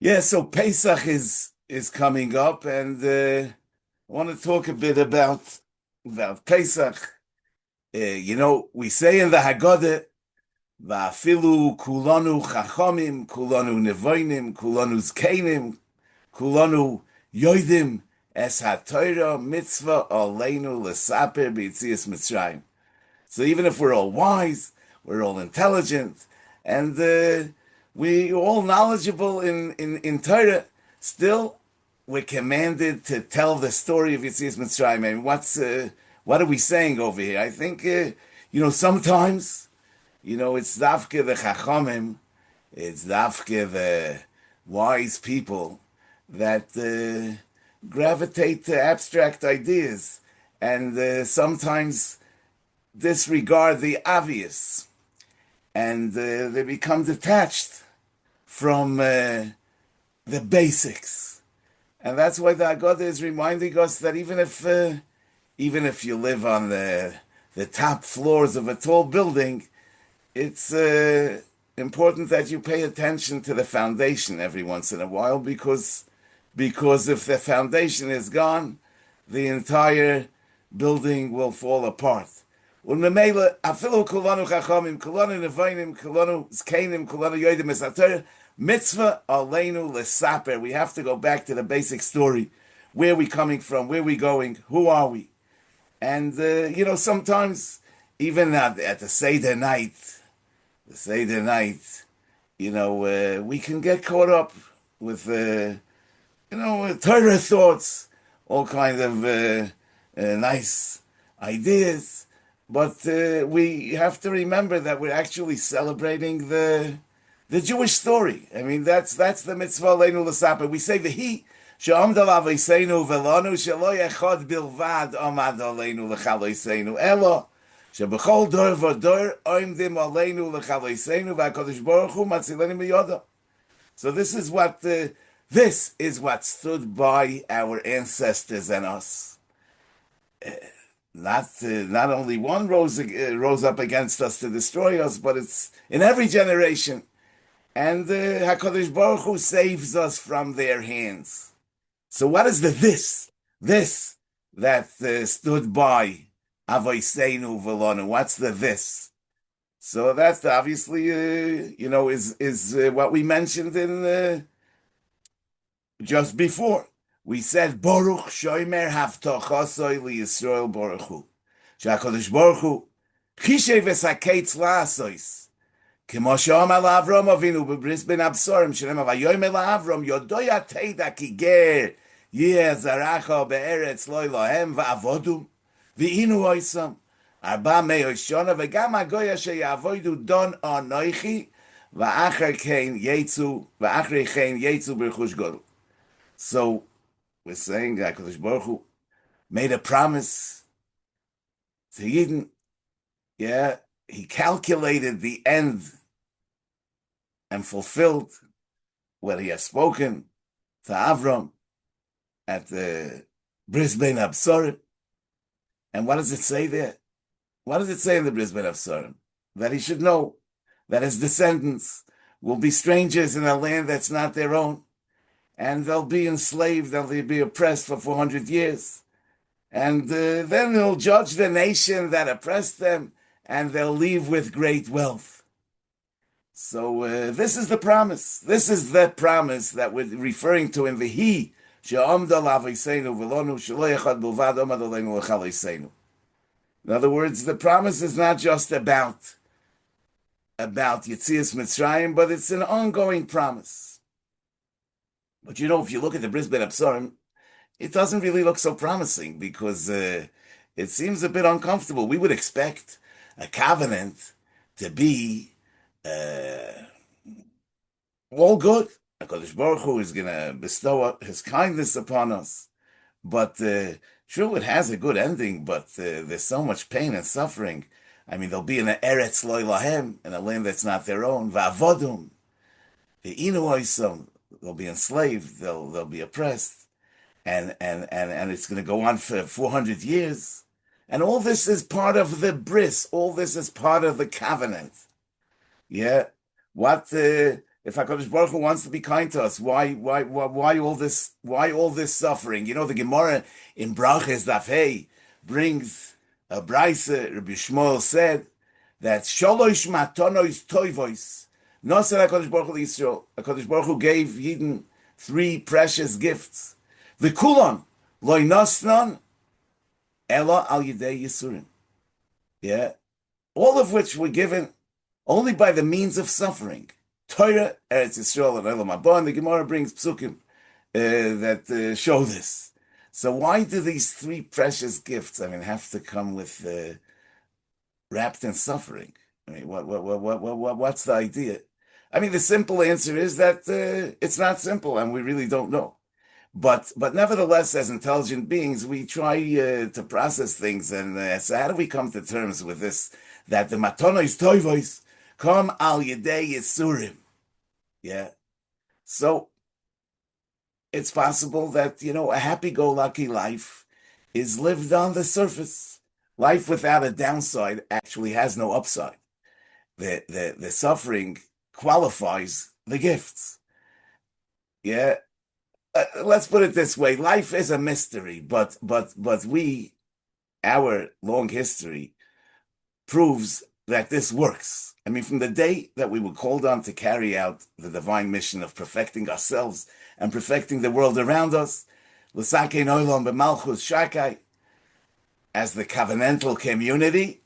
Yeah, so Pesach is coming up, and I want to talk a bit about Pesach. We say in the Haggadah, "Va'afilu kulanu chachamim, kulanu nevoinim, kulanu zkenim, kulanu yoidim es haTorah mitzvah aleinu lesaper b'yitzias Mitzrayim." So even if we're all wise, we're all intelligent, and we all knowledgeable in Torah, still we're commanded to tell the story of Yetzias Mitzrayim. I mean, what are we saying over here? I think sometimes it's dafke the chachamim, it's dafke the wise people that gravitate to abstract ideas, and sometimes disregard the obvious, and they become detached from the basics. And that's why the Haggadah is reminding us that even if you live on the top floors of a tall building, it's important that you pay attention to the foundation every once in a while, because if the foundation is gone, the entire building will fall apart. Mitzvah aleinu lesaper. We have to go back to the basic story. Where are we coming from? Where are we going? Who are we? And sometimes even at the Seder night, we can get caught up with Torah thoughts, all kind of nice ideas. But we have to remember that we're actually celebrating the Jewish story. I mean, that's the mitzvah aleinu l'saper. We say v'hi she'amad al aveiseinu v'lanu shelo echad bilvad amad aleinu l'chaloseinu elo shebechol dor v'dor oimdim aleinu l'chaloseinu v'hakadosh baruch hu matzilenu miyoda. So this is what stood by our ancestors and us. Not only one rose up against us to destroy us, but it's in every generation. And Hakadosh Baruch Hu saves us from their hands. So what is the this? This that stood by Avoseinu Velonu. What's the this? So that's obviously is what we mentioned in just before. We said Baruch Shomer Havtachasoi LiYisrael Baruch Hu. Shakadosh Baruch Hu Chishev Esaketz La'asois. Kemo she'amar LaAvram Avinu b'bris ben Absorim she'nema vayomer LaAvram Yodo Yateida ki ger yeh zaracha be'eretz lo Elohem va'avodu v'inu oisam arba me'os shana v'gam hagoya she'yavodu don anoichi v'achar chen yetzu b'rechush gadol. So we're saying that HaKadosh Baruch Hu made a promise to Yidden. Yeah, he calculated the end and fulfilled what he has spoken to Avram at the Bris Bein Absorim. And what does it say there? What does it say in the Bris Bein Absorim? That he should know that his descendants will be strangers in a land that's not their own, and they'll be enslaved, they'll be oppressed for 400 years. And then he'll judge the nation that oppressed them, and they'll leave with great wealth. So this is the promise. This is the promise that we're referring to in V'hi, she'amda l'aveiseinu v'lonu shelo echad bilvad amad aleinu l'chaloseinu. In other words, the promise is not just about Yetzias Mitzrayim, but it's an ongoing promise. But if you look at the Bris Bein Absorim, it doesn't really look so promising, because it seems a bit uncomfortable. We would expect a covenant to be all good. HaKadosh Baruch Hu is going to bestow his kindness upon us. But true, it has a good ending, but there's so much pain and suffering. I mean, they'll be in an Eretz Lo Lahem, in a land that's not their own. Va'avodum, ve'inu oisam. They'll be enslaved. They'll be oppressed, and it's going to go on for 400 years. And all this is part of the bris. All this is part of the covenant. Yeah, what If HaKadosh Baruch Hu wants to be kind to us, why all this suffering? You know, the Gemara in Brachas Daf Hey brings a brayse. Rabbi Shmuel said that Sholosh Matonos Toivos, Noser HaKadosh Baruch Hu Yisrael. HaKadosh Baruch Hu gave Yidden three precious gifts. The Kulon, Loi Nosnon, Ela Al Yidei Yisurim. Yeah, all of which were given only by the means of suffering. Torah, Eretz Yisrael, and Elam Haba, and the Gemara brings psukim that show this. So why do these three precious gifts, have to come with wrapped in suffering? What's the idea? The simple answer is that it's not simple, and we really don't know. But nevertheless, as intelligent beings, we try to process things. And so how do we come to terms with this? That the matonos toivos come al yedei yisurim. Yeah. So it's possible that, a happy-go-lucky life is lived on the surface. Life without a downside actually has no upside. The suffering qualifies the gifts. Yeah. Let's put it this way: life is a mystery, but our long history proves that this works. From the day that we were called on to carry out the divine mission of perfecting ourselves and perfecting the world around us, l'sakein olam b'malchus shakai, as the covenantal community,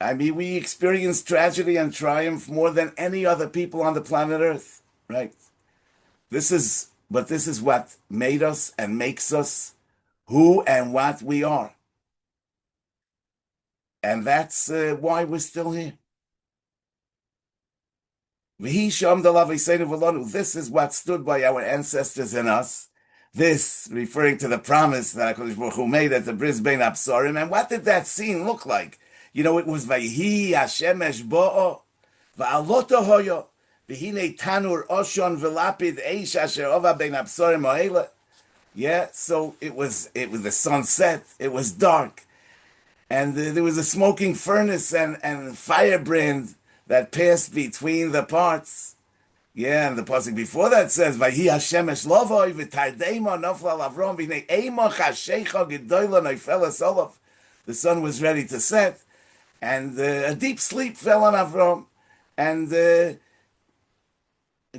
we experienced tragedy and triumph more than any other people on the planet Earth, right? This is what made us and makes us who and what we are. And that's why we're still here. This is what stood by our ancestors and us. This referring to the promise that HaKadosh Baruch Hu made at the Brisbane Absorim. And what did that scene look like? It was Vayhi Hashemesh Bo'o Va'aloto Hoyo V'hine Tanur Oshon V'lapid Eish Asher Ova Ben Absorim O'ela. Yeah, so it was the sunset. It was dark. And there was a smoking furnace and firebrand that passed between the parts. Yeah, and the pasuk before that says, "Vayhi Hashemesh lovoi v'tardeima nofla lavrom v'nei eima chashecha gedoyla noifel asolav." The sun was ready to set, and a deep sleep fell on Avram, and a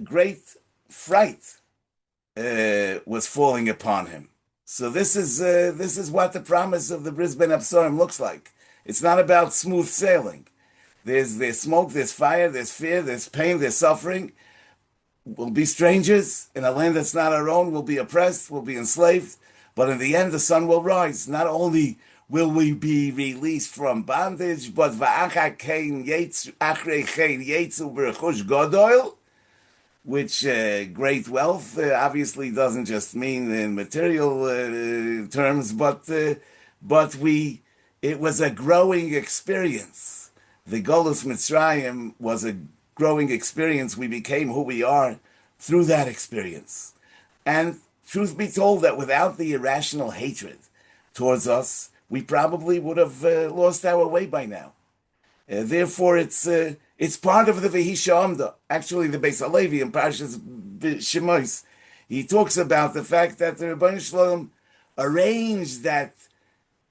great fright was falling upon him. So this is what the promise of the Brisbane Absorim looks like. It's not about smooth sailing. There's smoke, there's fire, there's fear, there's pain, there's suffering. We'll be strangers in a land that's not our own. We'll be oppressed. We'll be enslaved. But in the end, the sun will rise. Not only will we be released from bondage, but which great wealth obviously doesn't just mean in material terms, but it was a growing experience. The Golus Mitzrayim was a growing experience. We became who we are through that experience. And truth be told, that without the irrational hatred towards us, we probably would have lost our way by now. Therefore, it's part of the Vehisha Amda. Actually, the Beis Halevi in Parshas Shemos, he talks about the fact that the Rebbeinu Shalom arranged that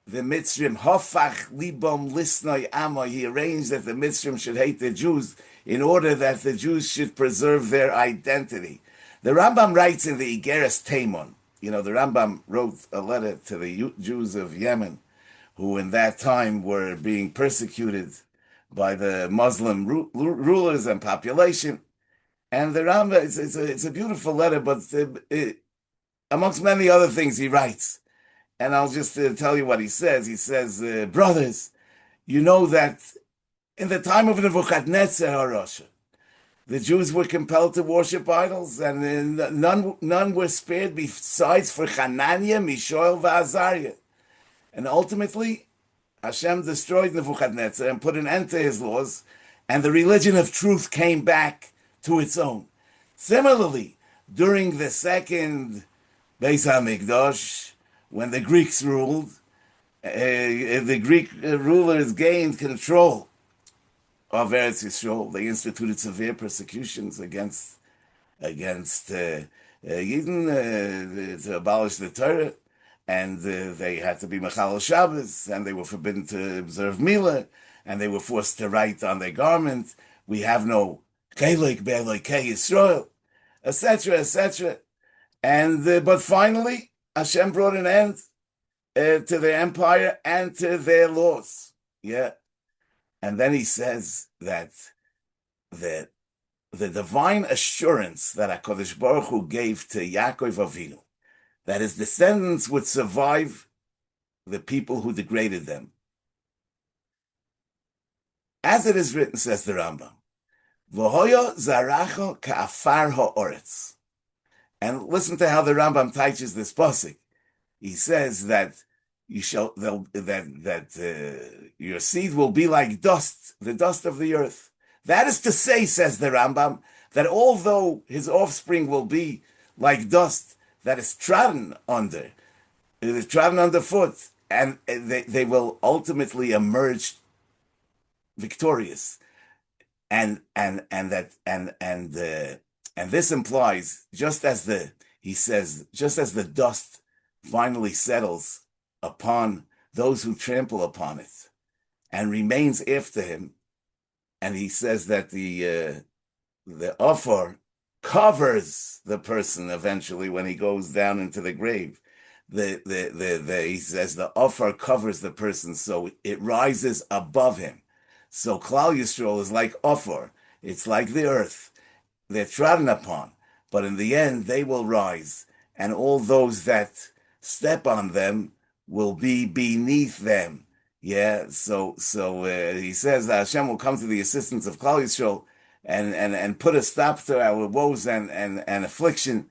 the Mitzrim Hofach Libam Lisnoi Amo. He arranged that the Mitzrim should hate the Jews in order that the Jews should preserve their identity. The Rambam writes in the Igeres Taimon. The Rambam wrote a letter to the Jews of Yemen, who in that time were being persecuted by the Muslim rulers and population. And the Rambam, it's a beautiful letter, but amongst many other things he writes. And I'll just tell you what he says. He says, brothers, you know that in the time of Nebuchadnezzar HaRasha, the Jews were compelled to worship idols, and none were spared besides for Hananiah, Mishael, and Azariah. And ultimately, Hashem destroyed Nebuchadnezzar and put an end to his laws, and the religion of truth came back to its own. Similarly, during the second Beis HaMikdash, when the Greeks ruled, the Greek rulers gained control of Eretz Yisrael. They instituted severe persecutions against against Yidden to abolish the Torah, and they had to be Mechal Shabbos, and they were forbidden to observe Mila, and they were forced to write on their garment, "We have no Chelik Be'Elokei Yisrael," etc., etc. And but finally, Hashem brought an end to their empire and to their laws. Yeah, and then he says that the the divine assurance that HaKadosh Baruch Hu gave to Yaakov Avinu, that his descendants would survive the people who degraded them. As it is written, says the Rambam, V'hoyo zaracho ka'afar ha'oretz. And listen to how the Rambam teaches this pasuk. He says that your seed will be like dust, the dust of the earth. That is to say, says the Rambam, that although his offspring will be like dust that is trodden underfoot, and they will ultimately emerge victorious, and this implies just as the dust finally settles upon those who trample upon it and remains after him, and he says that the offer covers the person eventually when he goes down into the grave. He says the offer covers the person, so it rises above him. So Klal Yisrael is like offer; it's like the earth. They're trodden upon, but in the end they will rise, and all those that step on them will be beneath them. Yeah, so he says that Hashem will come to the assistance of Klal Yisrael and put a stop to our woes and affliction.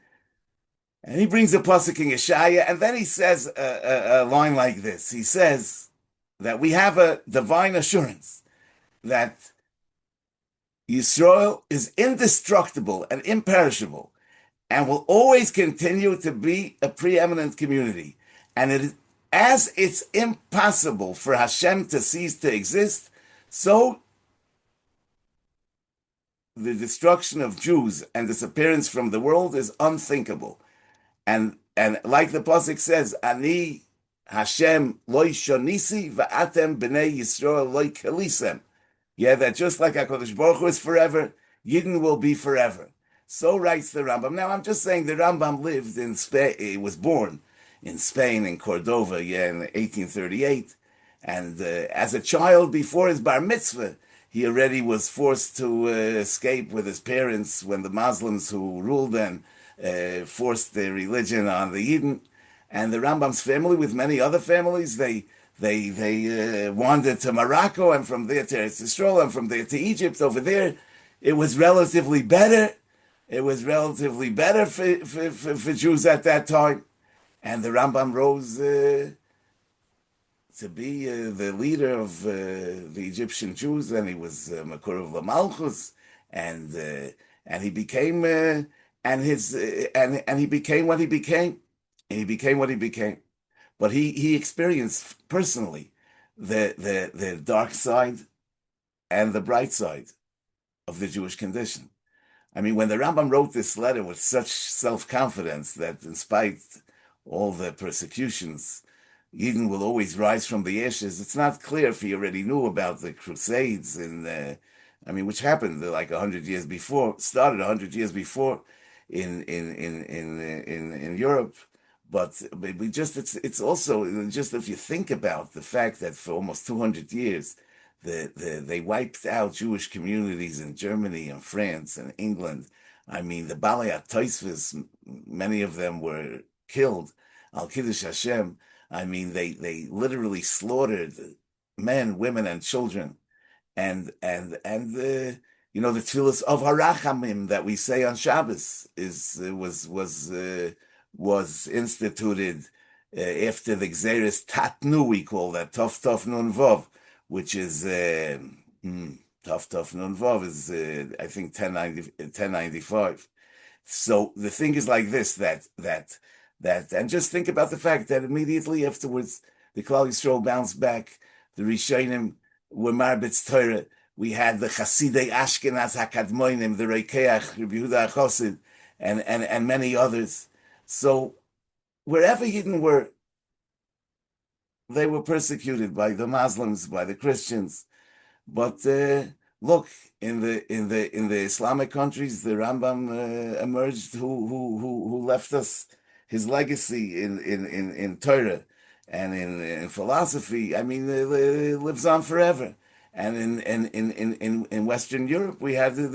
And he brings a pasuk in Yeshaya, and then he says a line like this. He says that we have a divine assurance that Yisrael is indestructible and imperishable and will always continue to be a preeminent community. And as it's impossible for Hashem to cease to exist, so the destruction of Jews and disappearance from the world is unthinkable. And like the pasuk says, Ani Hashem loy shonisi va'atem b'nei Yisrael loy kelisem. Yeah, that just like HaKadosh Baruch Hu is forever, Yidden will be forever. So writes the Rambam. Now, I'm just saying the Rambam lived in Spain. He was born in Spain, in Cordova, in 1838. And as a child, before his bar mitzvah, he already was forced to escape with his parents when the Muslims who ruled then forced their religion on the Yidden. And the Rambam's family, with many other families, they wandered to Morocco, and from there to Eretz Yisrael, and from there to Egypt. Over there, it was relatively better. It was relatively better for Jews at that time. And the Rambam rose to be the leader of the Egyptian Jews, and he was Makor of Lamalchus, and he became he became what he became, and he became what he became. But he experienced personally the dark side and the bright side of the Jewish condition. I mean, when the Rambam wrote this letter with such self-confidence that in spite all the persecutions, Eden will always rise from the ashes, it's not clear if he already knew about the Crusades which happened like 100 years before, started 100 years before in Europe. But it's also just if you think about the fact that for almost 200 years, they wiped out Jewish communities in Germany and France and England. I mean, the Balei HaTosfos, many of them were killed. Al Kiddush Hashem. I mean, they literally slaughtered men, women, and children. And the tefillas of Harachamim that we say on Shabbos was instituted after the Gzeres Tatnu, we call that, Tov Tov Nun Vov, which is Tov Tov Nun Vov is I think 1095. So the thing is like this, that and just think about the fact that immediately afterwards the Klal Yisrael bounced back. The Rishonim were Marbitz Torah. We had the Chasidei Ashkenaz Hakadmoinim, the Reikeach, Rabbi Yehuda HaChassid, and many others. So wherever Yidden were, they were persecuted by the Muslims, by the Christians. But look, in the Islamic countries, the Rambam emerged, who left us his legacy in Torah and in philosophy. I mean, it lives on forever. And in Western Europe, we had the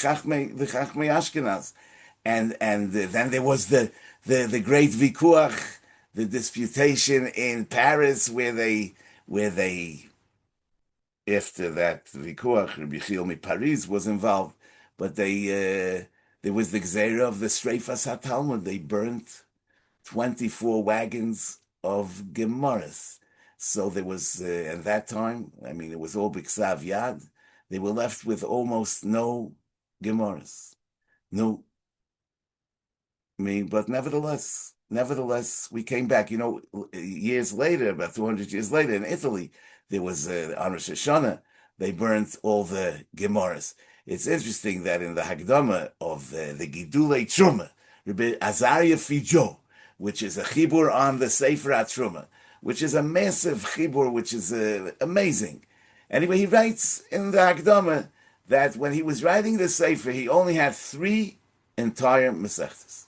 Chachmei Ashkenaz, and then there was the great Vikuach, the disputation in Paris, where they after that Vikuach, Rabbi Chilmi Paris was involved, but there was the Gzeira of the Streifas HaTalmud. They burnt 24 wagons of Gemaras. So there was, at that time, I mean, it was all Biksav Yad. They were left with almost no Gemaras. No, I mean, but nevertheless, we came back. Years later, about 200 years later, in Italy, there was on Rosh Hashanah, they burnt all the Gemaras. It's interesting that in the Hagdama of the Gidulei Truma, Rabbi Azariah Fijo, which is a chibur on the Sefer HaTruma, which is a massive chibur, which is amazing. Anyway, he writes in the Hagdama that when he was writing the Sefer, he only had 3 entire Masechtas.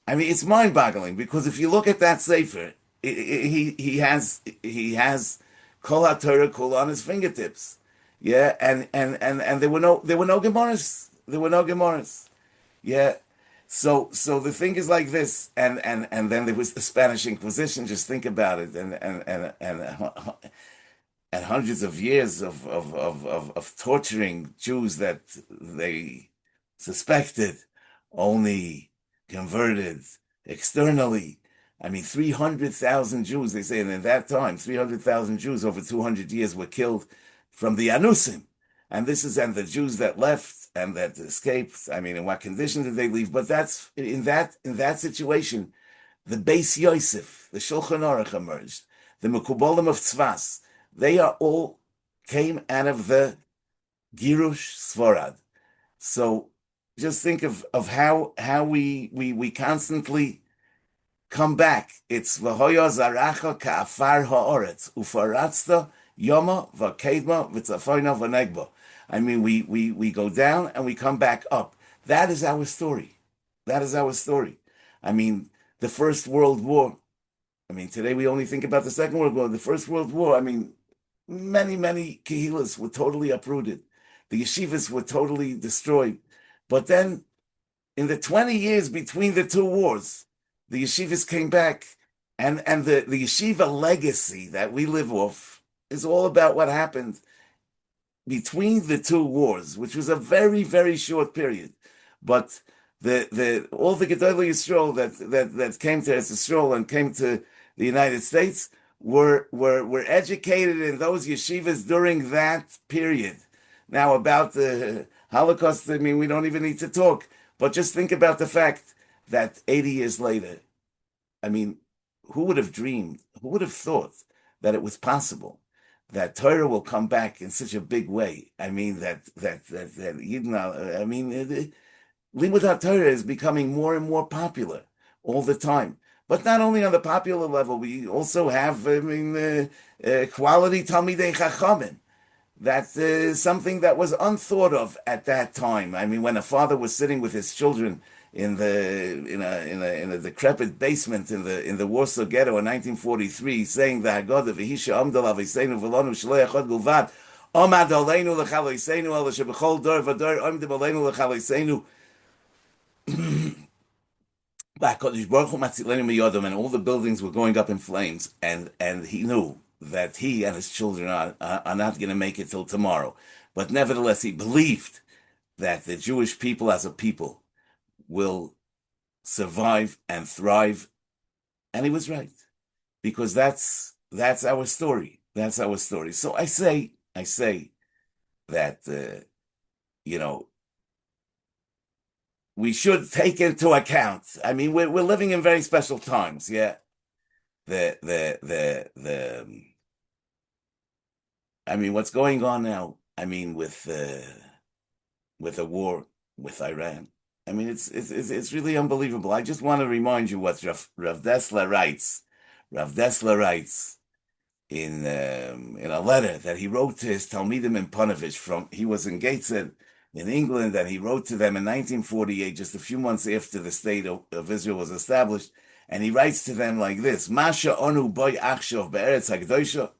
I mean, it's mind-boggling, because if you look at that sefer, he has Kol HaTorah Kol on his fingertips, yeah, and there were no Gemaras, yeah. So the thing is like this, and then there was the Spanish Inquisition. Just think about it, and hundreds of years of torturing Jews that they suspected only converted externally. I mean, 300,000 Jews, they say, and in that time, 300,000 Jews over 200 years were killed from the Anusim. And the Jews that left and that escaped, I mean, in what condition did they leave? But that's in that situation, the Beis Yosef, the Shulchan Aruch emerged, the Mekubolim of Tzvas, they are all came out of the Girush Sfarad. So just think of how we constantly come back. It's v'hoya zaracha ka'afar ha'oretz ufaratzta yoma v'kedma v'tzafoyna v'negba. I mean, we go down and we come back up. That is our story. That is our story. I mean, the First World War. I mean, today we only think about the Second World War. The First World War, I mean, many kehilas were totally uprooted. The yeshivas were totally destroyed. But then, in the 20 years between the two wars, the yeshivas came back, and the yeshiva legacy that we live off is all about what happened between the two wars, which was a very, very short period. But the all the Gedolei Yisrael that came to Eretz Yisrael and came to the United States were educated in those yeshivas during that period. Now, about the Holocaust, I mean, we don't even need to talk. But just think about the fact that 80 years later, I mean, who would have dreamed, who would have thought that it was possible that Torah will come back in such a big way? I mean, I mean, Limud Torah is becoming more and more popular all the time. But not only on the popular level, we also have, I mean, quality Talmidei Chachamim. That's something that was unthought of at that time. I mean, when a father was sitting with his children in a decrepit basement in the Warsaw Ghetto in 1943, saying the Haggadah V'hisha Amdal Aveseinu V'lonu Shlei Echad Gulvad Omad Aleinu L'Chaloseinu El Shebechol Dor V'Dor Omdim Aleinu L'Chaloseinu. And all the buildings were going up in flames, and he knew that he and his children are not going to make it till tomorrow. But nevertheless, he believed that the Jewish people as a people will survive and thrive, and he was right, because that's our story. That's our story. So I say that we should take into account. I mean, we're living in very special times. Yeah, the I mean, what's going on now? I mean, with the war with Iran. I mean, it's really unbelievable. I just want to remind you what Rav Dessler writes. Rav Dessler writes in a letter that he wrote to his Talmidim in Panovich he was in Gateshead in England, and he wrote to them in 1948, just a few months after the state of Israel was established, and he writes to them like this: Masha onu boy achshov be'eretz hakdosha.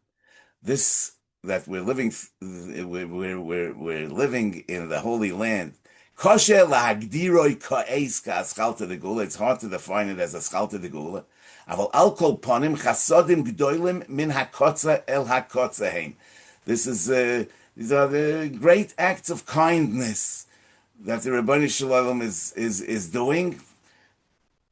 This that we're living in the Holy Land. Kosher lahagdiroi ka'es ka'aschalta de gula. It's hard to define it as a schalta de gula. Aval al kol ponim chasodim gdoilim min hakotza el hakotza heim. These are the great acts of kindness that the Rebbeinu Shalom is doing.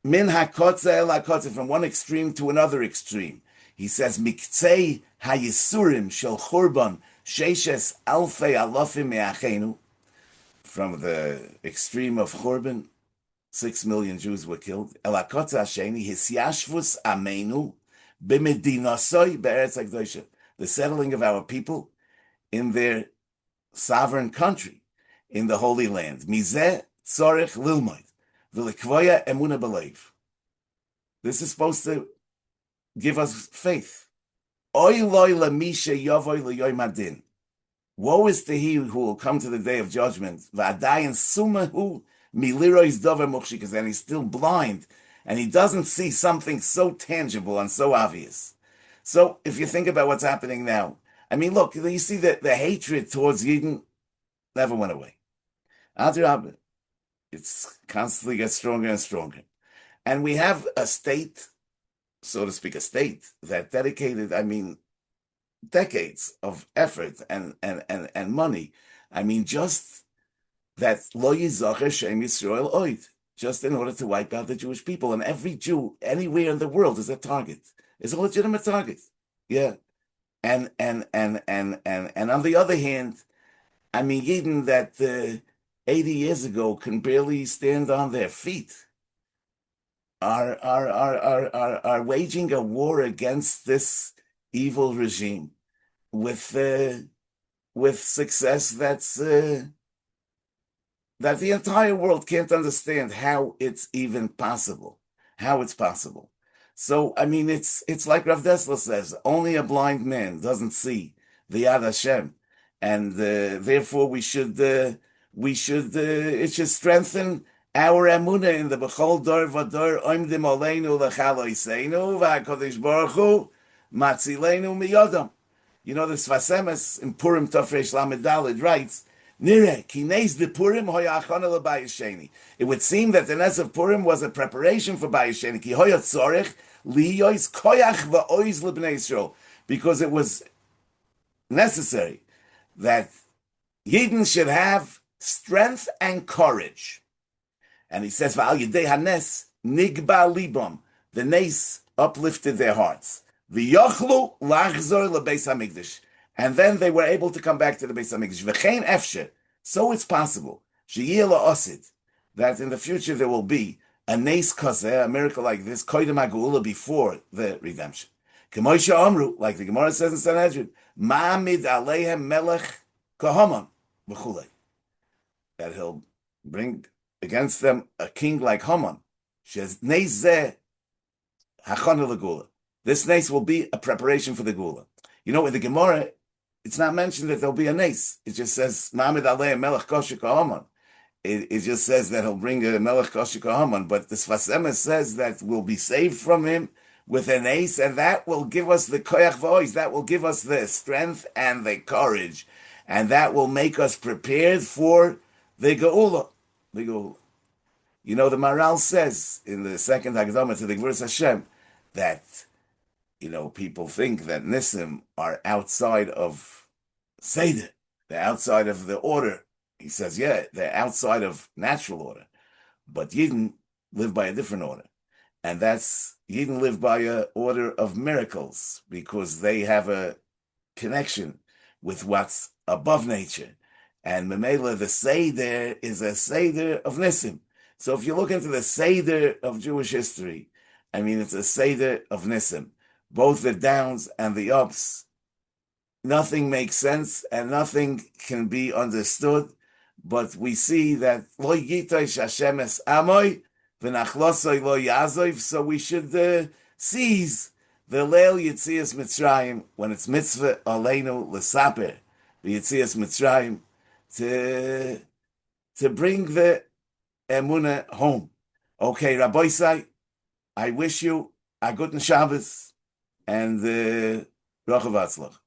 Min hakotza el hakotza, from one extreme to another extreme. He says, Miktsei hayisurim shel churban sheishes alfei alofim me'achenu. From the extreme of Churban, 6 million Jews were killed. El hakotza hasheni hisyashvus amenu b'medinasoi be'eretz hakdosha. The settling of our people in their sovereign country, in the Holy Land. Mizeh tzorich lilmoid v'likvoya emuna b'leiv. This is supposed to give us faith. Oy loy lamisha yavoy leyoy madin. Woe is to he who will come to the day of judgment. V'adayin sumahu milirois dover mukshikas, and he's still blind, and he doesn't see something so tangible and so obvious. So if you think about what's happening now, I mean, look, you see that the hatred towards Yidden never went away. Adrabah, it's constantly gets stronger and stronger. And we have a state, so to speak, a state that dedicated, I mean, decades of effort and money. I mean, just that lo yizacher shem Yisrael oid, just in order to wipe out the Jewish people. And every Jew anywhere in the world is a target, is a legitimate target. Yeah. And on the other hand, I mean, Yidden that 80 years ago can barely stand on their feet are waging a war against this evil regime with success that the entire world can't understand how it's even possible, how it's possible. So I mean, it's like Rav Dessler says, only a blind man doesn't see the Yad Hashem, and therefore it should strengthen our emunah in the B'chol Dor V'Dor Oimdim Oleinu L'Chaloiseinu V'Hakodesh Baruch Hu Matzileinu Miyodam. You know, the Sfasemes in Purim Tafresh Lamed Daled writes, Nire, Kineis de Purim Hoya Achana L'Bayesheni. It would seem that the Nes of Purim was a preparation for Bayesheni. Ki Hoya Tzorech Liyois Koyach V'Oiz L'Bnei Yisrael. Because it was necessary that Yidden should have strength and courage. And he says, V'al Yedei HaNes Nigba Libam. The Nes uplifted their hearts. V'yochlu lachzor lebeis hamikdash, and then they were able to come back to the Beis Hamikdash. V'chein efshe, so it's possible sheyeh la'osid, that in the future there will be a nes kazeh, a miracle like this, koydem hagula, before the redemption. K'moisha amru, like the Gemara says in Sanhedrin, ma'amid aleihem melech kahaman v'chulei, that he'll bring against them a king like Haman. Shez nes zeh hachana l'gula. This nes will be a preparation for the Gula. You know, in the Gemara, it's not mentioned that there'll be a nes. It just says, Ma'amid Alei Melech Kosher Haman. It just says that he'll bring a Melech Kosher Haman, but the Sfas Emes says that we'll be saved from him with a nes, and that will give us the Koyach V'Ois, that will give us the strength and the courage, and that will make us prepared for the Geula. The Geula. You know, the Maral says in the second Hagdama to the Gvuras Hashem that, you know, people think that Nisim are outside of Seder. They're outside of the order. He says, yeah, they're outside of natural order. But Yidden live by a different order. And that's, Yidden live by an order of miracles, because they have a connection with what's above nature. And Memela, the Seder is a Seder of Nisim. So if you look into the Seder of Jewish history, I mean, it's a Seder of Nisim. Both the downs and the ups, nothing makes sense and nothing can be understood but we see that lo yitosh Hashem es amoy v'nachlosoi lo yazov, so we should seize the Leil Yitzias Mitzrayim when it's mitzvah aleinu l'saper the Yitzias Mitzrayim to bring the emunah home. Okay, Rabbi Say, I wish you a good Shabbos and Bracha v'atzlach.